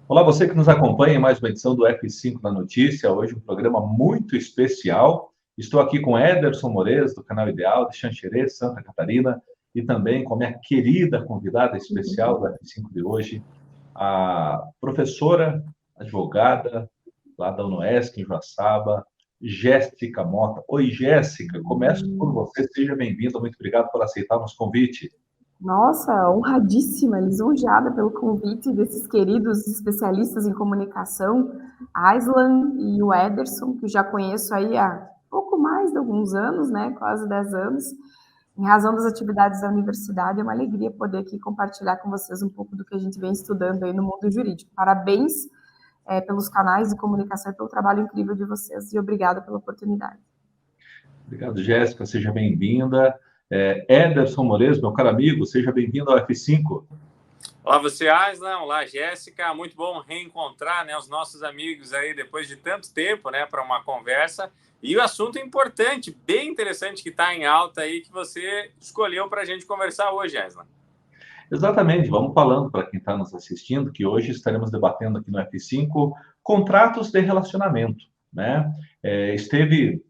Olá, você que nos acompanha em mais uma edição do F5 na Notícia. Hoje um programa muito especial. Estou aqui com Ederson Moraes, do canal Ideal de Xanxerê, Santa Catarina, e também com a minha querida convidada especial do F5 de hoje, a professora, advogada lá da UNOESC, em Joaçaba, Jéssica Mota. Oi, Jéssica, começo por você. Seja bem-vinda. Muito obrigado por aceitar o nosso convite. Nossa, honradíssima, lisonjeada pelo convite desses queridos especialistas em comunicação, Aislan e o Ederson, que já conheço aí há pouco mais de alguns anos, né, quase 10 anos. Em razão das atividades da universidade, é uma alegria poder aqui compartilhar com vocês um pouco do que a gente vem estudando aí no mundo jurídico. Parabéns pelos canais de comunicação e pelo trabalho incrível de vocês, e obrigada pela oportunidade. Obrigado, Jéssica. Seja bem-vinda. Ederson Moraes, meu caro amigo, seja bem-vindo ao F5. Olá, você, Aislan. Olá, Jéssica. Muito bom reencontrar, né, os nossos amigos aí depois de tanto tempo, né, para uma conversa. E o assunto importante, bem interessante, que está em alta aí, que você escolheu para a gente conversar hoje, Aislan. Exatamente, vamos falando para quem está nos assistindo que hoje estaremos debatendo aqui no F5 contratos de relacionamento, né? Esteve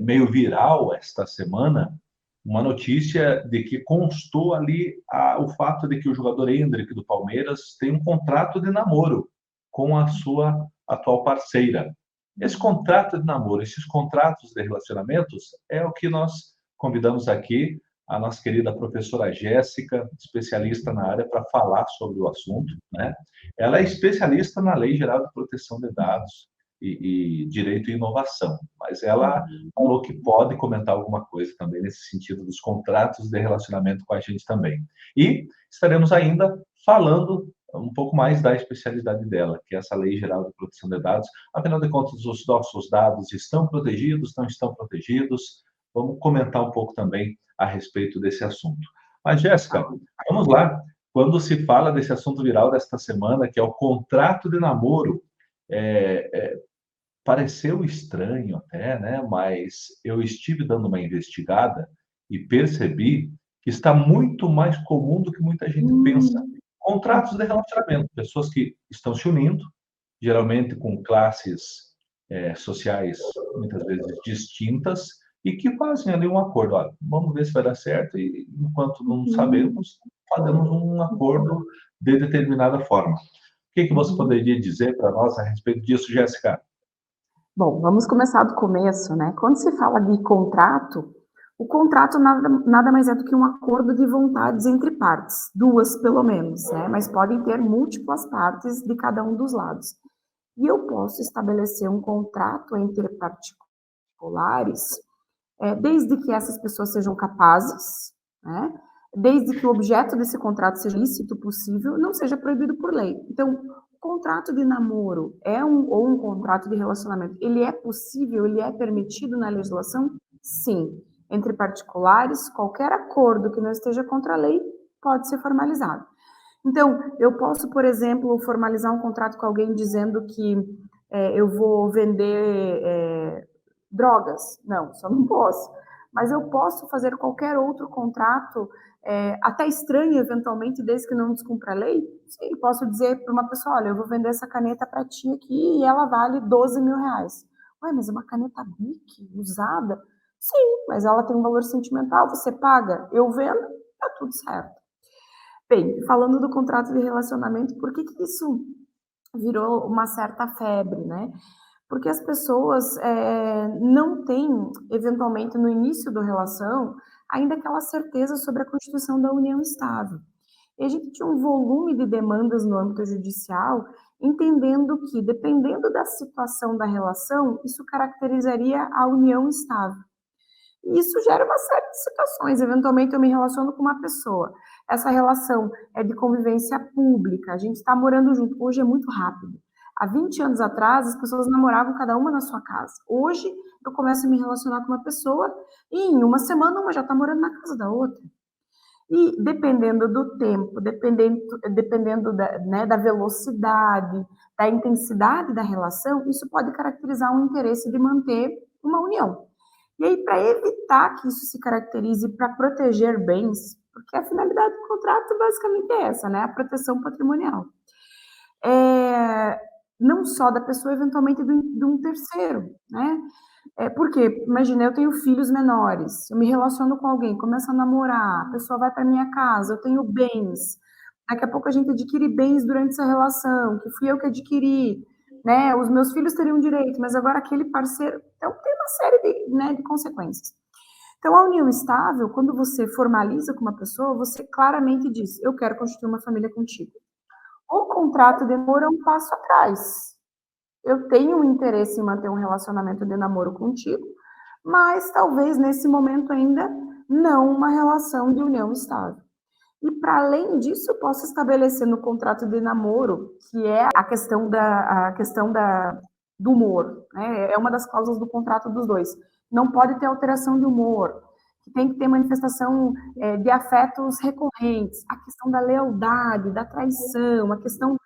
meio viral esta semana uma notícia de que constou ali o fato de que o jogador Endrick do Palmeiras tem um contrato de namoro com a sua atual parceira. Esse contrato de namoro, esses contratos de relacionamentos é o que nós convidamos aqui a nossa querida professora Jéssica, especialista na área, para falar sobre o assunto, né? Ela é especialista na Lei Geral de Proteção de Dados e Direito e Inovação, mas ela falou que pode comentar alguma coisa também nesse sentido dos contratos de relacionamento com a gente também. E estaremos ainda falando um pouco mais da especialidade dela, que é essa Lei Geral de Proteção de Dados. Afinal de contas, os nossos dados estão protegidos, não estão protegidos? Vamos comentar um pouco também a respeito desse assunto. Mas, Jéssica, vamos lá. Quando se fala desse assunto viral desta semana, que é o contrato de namoro, pareceu estranho até, né? Mas eu estive dando uma investigada e percebi que está muito mais comum do que muita gente pensa. Contratos de relacionamento, pessoas que estão se unindo, geralmente com classes sociais muitas vezes distintas, e que fazem ali um acordo. Olha, vamos ver se vai dar certo, e enquanto não sabemos, fazemos um acordo de determinada forma. O que você poderia dizer para nós a respeito disso, Jéssica? Bom, vamos começar do começo, né? Quando se fala de contrato, o contrato nada mais é do que um acordo de vontades entre partes, duas pelo menos, né? Mas podem ter múltiplas partes de cada um dos lados. E eu posso estabelecer um contrato entre particulares, desde que essas pessoas sejam capazes, né? Desde que o objeto desse contrato seja lícito possível, não seja proibido por lei. Então, o contrato de namoro ou um contrato de relacionamento, ele é possível, ele é permitido na legislação? Sim. Entre particulares, qualquer acordo que não esteja contra a lei pode ser formalizado. Então, eu posso, por exemplo, formalizar um contrato com alguém dizendo que eu vou vender drogas? Não, só não posso. Mas eu posso fazer qualquer outro contrato, até estranho, eventualmente, desde que não descumpra a lei? Sim, posso dizer para uma pessoa, olha, eu vou vender essa caneta para ti aqui e ela vale 12 mil reais. Ué, mas é uma caneta Bic, usada? Sim, mas ela tem um valor sentimental, você paga, eu vendo, tá tudo certo. Bem, falando do contrato de relacionamento, por que isso virou uma certa febre, né? Porque as pessoas não têm, eventualmente, no início da relação, ainda aquela certeza sobre a constituição da união estável. E a gente tinha um volume de demandas no âmbito judicial, entendendo que, dependendo da situação da relação, isso caracterizaria a união estável. E isso gera uma série de situações. Eventualmente, eu me relaciono com uma pessoa. Essa relação é de convivência pública, a gente está morando junto. Hoje é muito rápido. Há 20 anos atrás, as pessoas namoravam cada uma na sua casa. Hoje, eu começo a me relacionar com uma pessoa e em uma semana uma já está morando na casa da outra. E dependendo do tempo, dependendo da velocidade, da intensidade da relação, isso pode caracterizar um interesse de manter uma união. E aí, para evitar que isso se caracterize para proteger bens, porque a finalidade do contrato basicamente é essa, né? A proteção patrimonial. não só da pessoa, eventualmente de um terceiro, né? Porque, imagina, eu tenho filhos menores, eu me relaciono com alguém, começo a namorar, a pessoa vai para minha casa, eu tenho bens, daqui a pouco a gente adquire bens durante essa relação, que fui eu que adquiri, né? Os meus filhos teriam direito, mas agora aquele parceiro, então tem uma série de, né, de consequências. Então, a união estável, quando você formaliza com uma pessoa, você claramente diz, eu quero constituir uma família contigo. O contrato de namoro é um passo atrás. Eu tenho um interesse em manter um relacionamento de namoro contigo, mas talvez nesse momento ainda não uma relação de união estável. E para além disso, eu posso estabelecer no contrato de namoro, que é a questão do humor, né? É uma das cláusulas do contrato dos dois. Não pode ter alteração de humor, tem que ter manifestação de afetos recorrentes, a questão da lealdade, da traição, a questão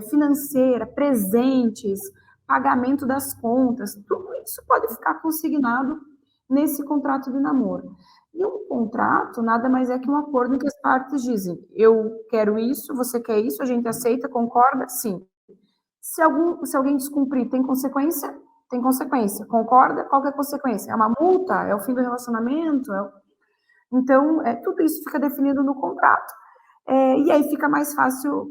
financeira, presentes, pagamento das contas, tudo isso pode ficar consignado nesse contrato de namoro. E um contrato nada mais é que um acordo em que as partes dizem, eu quero isso, você quer isso, a gente aceita, concorda? Sim. Se alguém descumprir, tem consequência? Tem consequência. Concorda? Qual que é a consequência? É uma multa? É o fim do relacionamento? Então, tudo isso fica definido no contrato. E aí fica mais fácil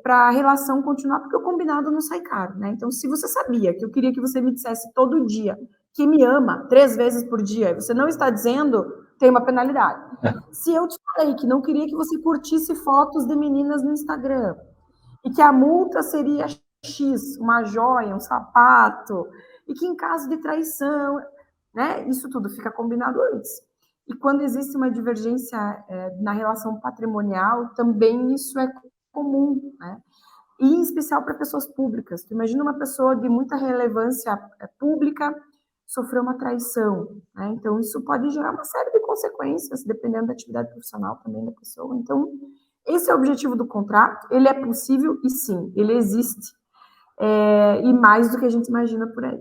para a relação continuar, porque o combinado não sai caro, né? Então, se você sabia que eu queria que você me dissesse todo dia que me ama 3 vezes por dia, e você não está dizendo, tem uma penalidade. Se eu te falei que não queria que você curtisse fotos de meninas no Instagram, e que a multa seria X, uma joia, um sapato, e que em caso de traição, né, isso tudo fica combinado antes. E quando existe uma divergência na relação patrimonial, também isso é comum, né? E em especial para pessoas públicas. Tu imagina uma pessoa de muita relevância pública sofrer uma traição, né? Então isso pode gerar uma série de consequências, dependendo da atividade profissional também da pessoa. Então, esse é o objetivo do contrato, ele é possível e sim, ele existe. E mais do que a gente imagina por aí.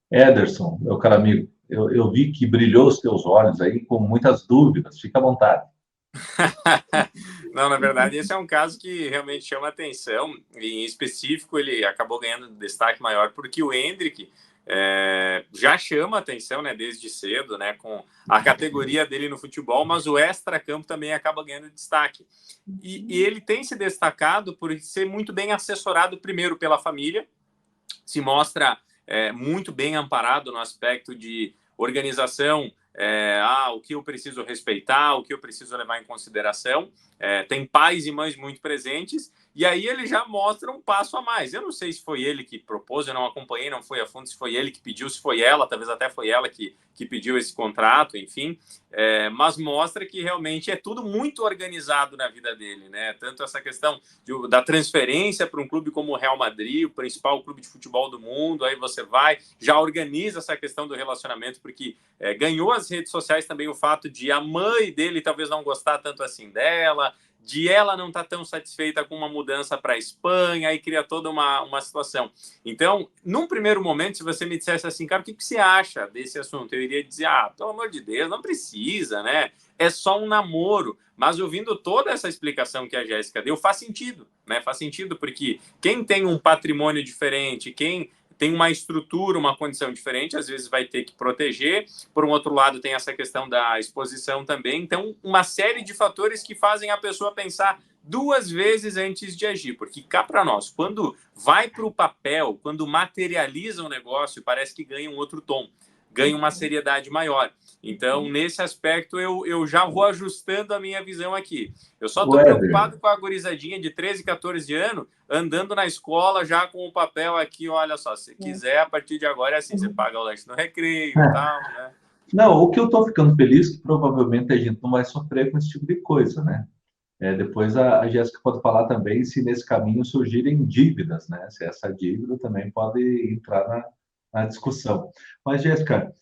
Ederson, meu caro amigo, eu vi que brilhou os teus olhos aí com muitas dúvidas. Fica à vontade. Não, na verdade, esse é um caso que realmente chama atenção, e em específico ele acabou ganhando destaque maior porque o Endrick já chama atenção, né, desde cedo, né, com a categoria dele no futebol, mas o extracampo também acaba ganhando destaque. E ele tem se destacado por ser muito bem assessorado, primeiro pela família, se mostra muito bem amparado no aspecto de organização, o que eu preciso respeitar, o que eu preciso levar em consideração. Tem pais e mães muito presentes, e aí ele já mostra um passo a mais. Eu não sei se foi ele que propôs, eu não acompanhei, não foi a fundo se foi ele que pediu, se foi ela, talvez até foi ela que pediu esse contrato, enfim, mas mostra que realmente é tudo muito organizado na vida dele, né? Tanto essa questão da transferência para um clube como o Real Madrid, o principal clube de futebol do mundo, aí você vai, já organiza essa questão do relacionamento, porque ganhou as redes sociais também o fato de a mãe dele talvez não gostar tanto assim dela, de ela não estar tão satisfeita com uma mudança para a Espanha, aí cria toda uma situação. Então, num primeiro momento, se você me dissesse assim, cara, o que você acha desse assunto? Eu iria dizer, pelo amor de Deus, não precisa, né? É só um namoro. Mas ouvindo toda essa explicação que a Jéssica deu, faz sentido, né? Faz sentido, porque quem tem um patrimônio diferente, quem tem uma estrutura, uma condição diferente, às vezes vai ter que proteger. Por um outro lado, tem essa questão da exposição também. Então, uma série de fatores que fazem a pessoa pensar 2 vezes antes de agir. Porque cá para nós, quando vai para o papel, quando materializa um negócio, parece que ganha um outro tom, ganha uma seriedade maior. Então, nesse aspecto, eu já vou ajustando a minha visão aqui. Eu só estou preocupado com a gurizadinha de 13, 14 anos, andando na escola já com o papel aqui, olha só, se quiser, a partir de agora é assim, você paga o lanche no recreio e tal, né? Não, o que eu estou ficando feliz é que provavelmente a gente não vai sofrer com esse tipo de coisa, né? Depois a Jéssica pode falar também se nesse caminho surgirem dívidas, né? Se essa dívida também pode entrar na discussão. Mas, Jéssica,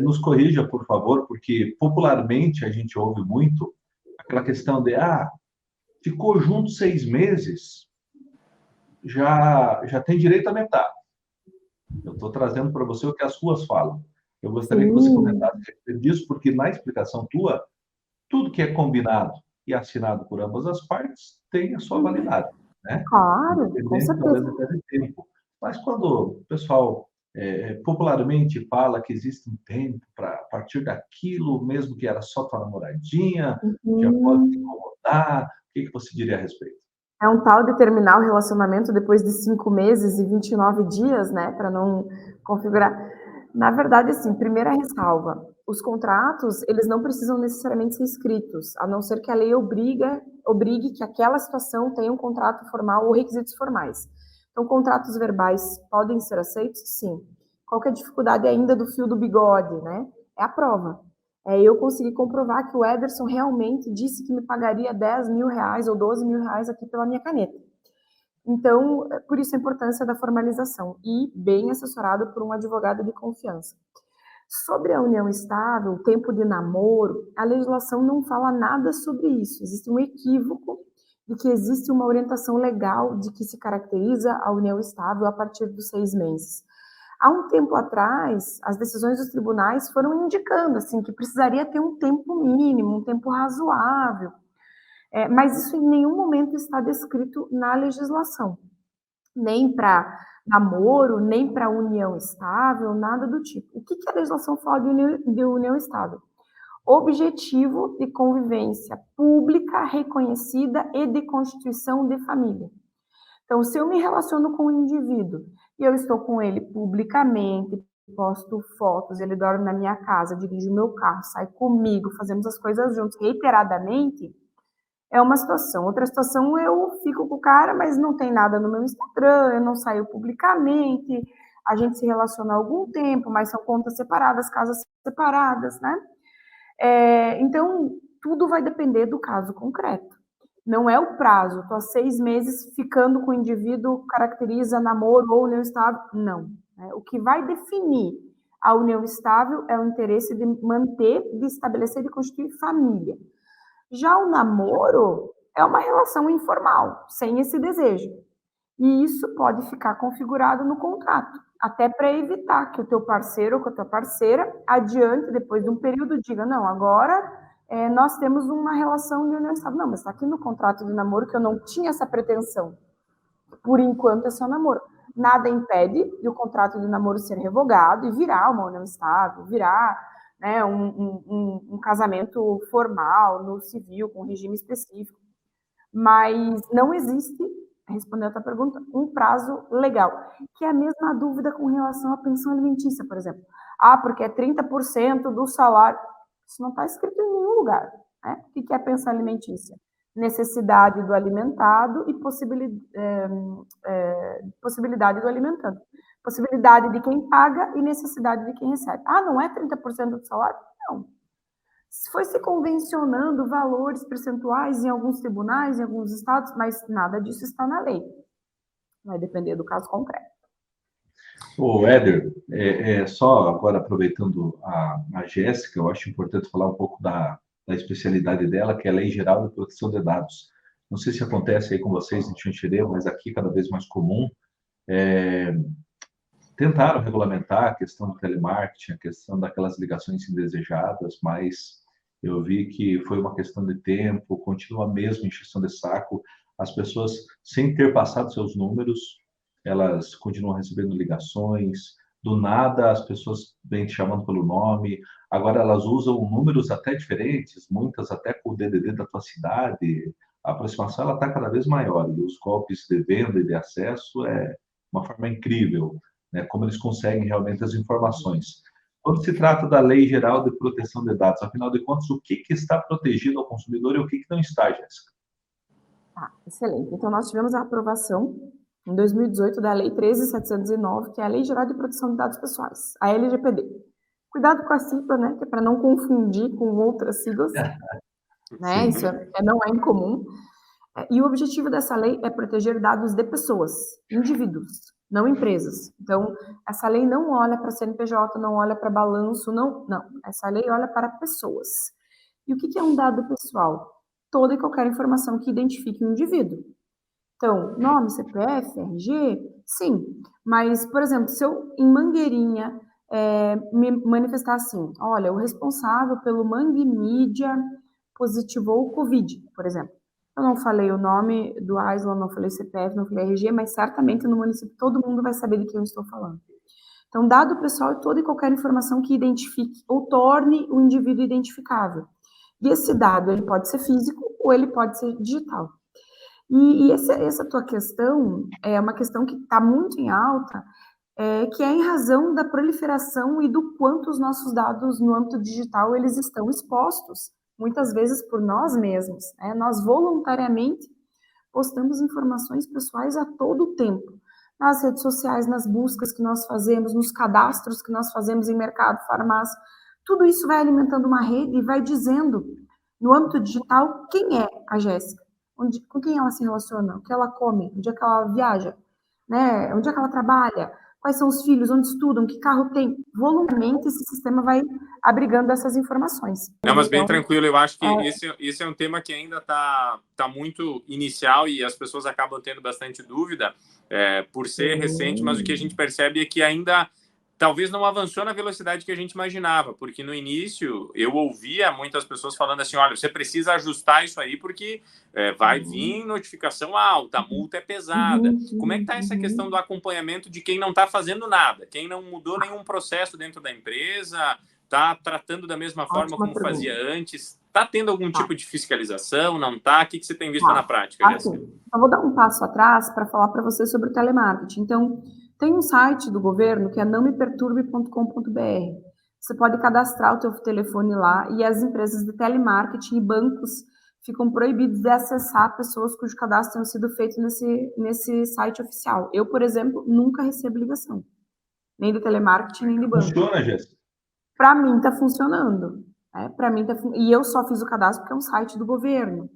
nos corrija, por favor, porque popularmente a gente ouve muito aquela questão de, ficou junto 6 meses, já tem direito à metade. Eu estou trazendo para você o que as ruas falam. Eu gostaria que você comentasse disso, porque na explicação tua, tudo que é combinado e assinado por ambas as partes tem a sua validade, né? Claro, com Independente, talvez, certeza. até de tempo. Mas quando o pessoal popularmente fala que existe um tempo para a partir daquilo, mesmo que era só tua namoradinha, já pode te Uhum. incomodar, o que que você diria a respeito? É um tal de terminar o relacionamento depois de 5 meses e 29 dias, né, para não configurar. Na verdade, assim, primeira ressalva, os contratos, eles não precisam necessariamente ser escritos, a não ser que a lei obrigue que aquela situação tenha um contrato formal ou requisitos formais. Então, contratos verbais podem ser aceitos? Sim. Qual que é a dificuldade ainda do fio do bigode, né? É a prova. Eu consegui comprovar que o Ederson realmente disse que me pagaria 10 mil reais ou 12 mil reais aqui pela minha caneta. Então, por isso a importância da formalização e bem assessorado por um advogado de confiança. Sobre a união estável, o tempo de namoro, a legislação não fala nada sobre isso. Existe um equívoco de que existe uma orientação legal de que se caracteriza a união estável a partir dos 6 meses. Há um tempo atrás, as decisões dos tribunais foram indicando assim que precisaria ter um tempo mínimo, um tempo razoável, mas isso em nenhum momento está descrito na legislação, nem para namoro, nem para união estável, nada do tipo. O que a legislação fala de união estável? Objetivo de convivência pública, reconhecida e de constituição de família. Então, se eu me relaciono com um indivíduo e eu estou com ele publicamente, posto fotos, ele dorme na minha casa, dirige o meu carro, sai comigo, fazemos as coisas juntos reiteradamente, é uma situação. Outra situação, eu fico com o cara, mas não tem nada no meu Instagram, eu não saio publicamente, a gente se relaciona há algum tempo, mas são contas separadas, casas separadas, né? Então, tudo vai depender do caso concreto. Não é o prazo, estou há 6 meses ficando com o indivíduo, caracteriza namoro ou união estável, não. O que vai definir a união estável é o interesse de manter, de estabelecer e constituir família. Já o namoro é uma relação informal, sem esse desejo. E isso pode ficar configurado no contrato, até para evitar que o teu parceiro ou que a tua parceira adiante, depois de um período, diga, não, agora nós temos uma relação de união estável. Não, mas está aqui no contrato de namoro que eu não tinha essa pretensão. Por enquanto é só namoro. Nada impede de o contrato de namoro ser revogado e virar uma união estável, virar, né, um casamento formal, no civil, com regime específico. Mas não existe, respondendo a tua pergunta, um prazo legal, que é a mesma dúvida com relação à pensão alimentícia, por exemplo. Porque é 30% do salário. Isso não está escrito em nenhum lugar, né? O que é pensão alimentícia? Necessidade do alimentado e possibilidade do alimentando. Possibilidade de quem paga e necessidade de quem recebe. Não é 30% do salário? Não. Foi se convencionando valores percentuais em alguns tribunais, em alguns estados, mas nada disso está na lei. Vai depender do caso concreto. O Éder, só agora aproveitando a Jéssica, eu acho importante falar um pouco da especialidade dela, que é a Lei Geral de Proteção de Dados. Não sei se acontece aí com vocês em Xanxerê, mas aqui cada vez mais comum. Tentaram regulamentar a questão do telemarketing, a questão daquelas ligações indesejadas, mas eu vi que foi uma questão de tempo, continua mesmo encheção de saco. As pessoas, sem ter passado seus números, elas continuam recebendo ligações. Do nada, as pessoas vêm te chamando pelo nome. Agora, elas usam números até diferentes, muitas até com o DDD da tua cidade. A aproximação está cada vez maior. E os golpes de venda e de acesso é uma forma incrível, né, como eles conseguem realmente as informações. Quando se trata da Lei Geral de Proteção de Dados, afinal de contas, o que está protegido ao consumidor e o que não está, Jéssica? Excelente. Então, nós tivemos a aprovação, em 2018, da Lei 13.709, que é a Lei Geral de Proteção de Dados Pessoais, a LGPD. Cuidado com a sigla, né, que é para não confundir com outras siglas, né, isso não é incomum. E o objetivo dessa lei é proteger dados de pessoas, indivíduos, não empresas. Então, essa lei não olha para CNPJ, não olha para balanço, não. Essa lei olha para pessoas. E o que é um dado pessoal? Toda e qualquer informação que identifique um indivíduo. Então, nome, CPF, RG, sim. Mas, por exemplo, se eu, em Mangueirinha, me manifestar assim, olha, o responsável pelo Mangue Mídia positivou o Covid, por exemplo. Eu não falei o nome do Aislan, não falei CPF, não falei RG, mas certamente no município todo mundo vai saber de quem eu estou falando. Então, dado pessoal é toda e qualquer informação que identifique ou torne o indivíduo identificável. E esse dado, ele pode ser físico ou ele pode ser digital. E essa tua questão é uma questão que está muito em alta, que é em razão da proliferação e do quanto os nossos dados no âmbito digital eles estão expostos, muitas vezes por nós mesmos. Né? Nós voluntariamente postamos informações pessoais a todo o tempo, nas redes sociais, nas buscas que nós fazemos, nos cadastros que nós fazemos em mercado, farmácia. Tudo isso vai alimentando uma rede e vai dizendo, no âmbito digital, quem é a Jéssica, com quem ela se relaciona, o que ela come, onde é que ela viaja, né? Onde é que ela trabalha, quais são os filhos, onde estudam, que carro tem. Voluntariamente, esse sistema vai abrigando essas informações. Não, mas bem Então, tranquilo, eu acho que esse é um tema que ainda tá muito inicial e as pessoas acabam tendo bastante dúvida por ser recente, mas o que a gente percebe é que ainda talvez não avançou na velocidade que a gente imaginava, porque no início eu ouvia muitas pessoas falando assim, olha, você precisa ajustar isso aí porque vai vir notificação alta, a multa é pesada. Como é que está essa questão do acompanhamento de quem não está fazendo nada, quem não mudou nenhum processo dentro da empresa, está tratando da mesma forma como fazia antes? Está tendo algum tipo de fiscalização? Não está? O que você tem visto na prática, Jéssica? Eu vou dar um passo atrás para falar para você sobre o telemarketing. Então, tem um site do governo que é nãomeperturbe.com.br. Você pode cadastrar o teu telefone lá e as empresas de telemarketing e bancos ficam proibidos de acessar pessoas cujo cadastro tenha sido feito nesse site oficial. Eu, por exemplo, nunca recebo ligação. Nem de telemarketing, nem de banco. Funciona, Jéssica? Para mim está funcionando. Para mim e eu só fiz o cadastro porque é um site do governo.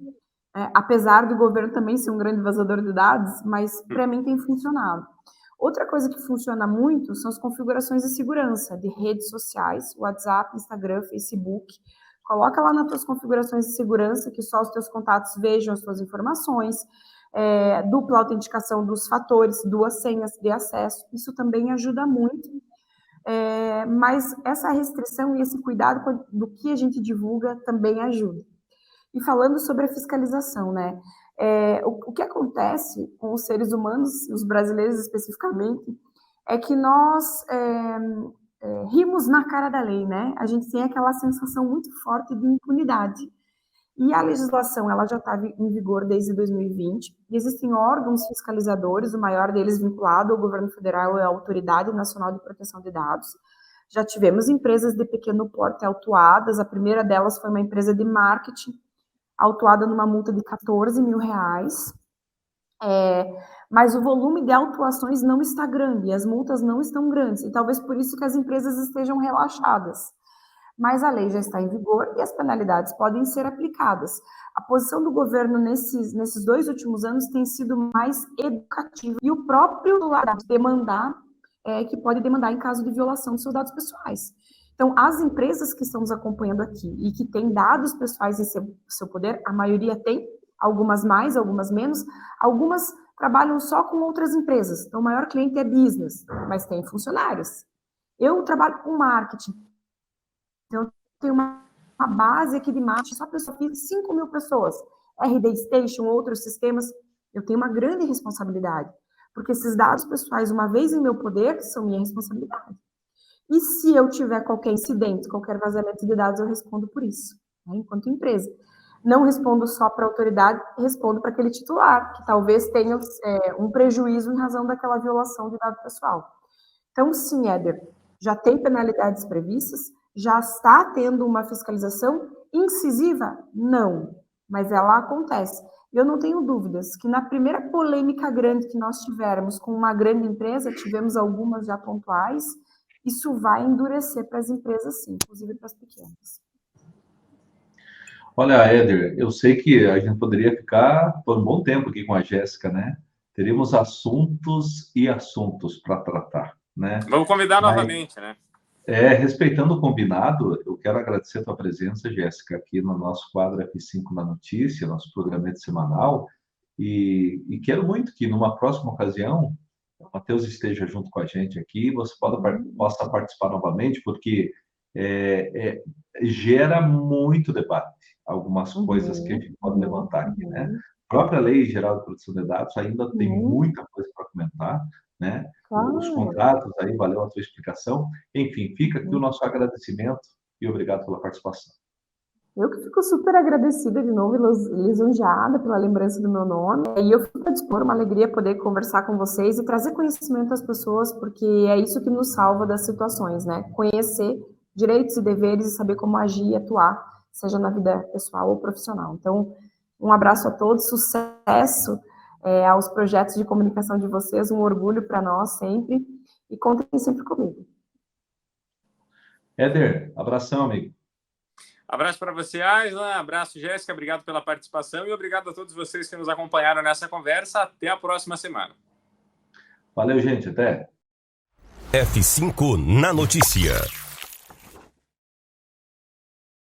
Apesar do governo também ser um grande vazador de dados, mas para mim tem funcionado. Outra coisa que funciona muito são as configurações de segurança de redes sociais, WhatsApp, Instagram, Facebook. Coloca lá nas tuas configurações de segurança que só os teus contatos vejam as tuas informações, dupla autenticação dos fatores, duas senhas de acesso. Isso também ajuda muito. Mas essa restrição e esse cuidado do que a gente divulga também ajuda. E falando sobre a fiscalização, né? O que acontece com os seres humanos, os brasileiros especificamente, é que nós rimos na cara da lei, né? A gente tem aquela sensação muito forte de impunidade. E a legislação, ela já está em vigor desde 2020, e existem órgãos fiscalizadores, o maior deles vinculado ao governo federal é a Autoridade Nacional de Proteção de Dados. Já tivemos empresas de pequeno porte autuadas, a primeira delas foi uma empresa de marketing, autuada numa multa de R$14 mil, mas o volume de autuações não está grande, e as multas não estão grandes, e talvez por isso que as empresas estejam relaxadas. Mas a lei já está em vigor e as penalidades podem ser aplicadas. A posição do governo nesses 2 últimos anos tem sido mais educativa, e o próprio lado de demandar, que pode demandar em caso de violação dos seus dados pessoais. Então, as empresas que estão nos acompanhando aqui e que têm dados pessoais em seu poder, a maioria tem, algumas mais, algumas menos, algumas trabalham só com outras empresas. Então, o maior cliente é business, mas tem funcionários. Eu trabalho com marketing, então eu tenho uma base aqui de marketing, só pessoa física, 5 mil pessoas, RD Station, outros sistemas, eu tenho uma grande responsabilidade, porque esses dados pessoais, uma vez em meu poder, são minha responsabilidade. E se eu tiver qualquer incidente, qualquer vazamento de dados, eu respondo por isso, né, enquanto empresa. Não respondo só para a autoridade, respondo para aquele titular, que talvez tenha um prejuízo em razão daquela violação de dado pessoal. Então, sim, Éder, já tem penalidades previstas, já está tendo uma fiscalização incisiva? Não, mas ela acontece. Eu não tenho dúvidas que na primeira polêmica grande que nós tivermos com uma grande empresa, tivemos algumas já pontuais, isso vai endurecer para as empresas, sim, inclusive para as pequenas. Olha, Éder, eu sei que a gente poderia ficar por um bom tempo aqui com a Jéssica, né? Teríamos assuntos e assuntos para tratar, né? Vamos convidar novamente, né? Respeitando o combinado, eu quero agradecer a tua presença, Jéssica, aqui no nosso quadro F5 na Notícia, nosso programa semanal, e quero muito que numa próxima ocasião o Matheus esteja junto com a gente aqui, você possa participar novamente, porque gera muito debate. algumas coisas que a gente pode levantar aqui, né? A própria Lei Geral de Proteção de Dados ainda tem muita coisa para comentar, né? Os Claro. contratos aí, valeu a tua explicação. Enfim, fica aqui o nosso agradecimento e obrigado pela participação. Eu que fico super agradecida de novo e lisonjeada pela lembrança do meu nome. E eu fico a dispor, uma alegria poder conversar com vocês e trazer conhecimento às pessoas, porque é isso que nos salva das situações, né? Conhecer direitos e deveres e saber como agir e atuar, seja na vida pessoal ou profissional. Então, um abraço a todos, sucesso aos projetos de comunicação de vocês, um orgulho para nós sempre, e contem sempre comigo. Éder, abração, amigo. Abraço para você, Aislan. Abraço, Jéssica. Obrigado pela participação e obrigado a todos vocês que nos acompanharam nessa conversa. Até a próxima semana. Valeu, gente. Até. F5 na notícia.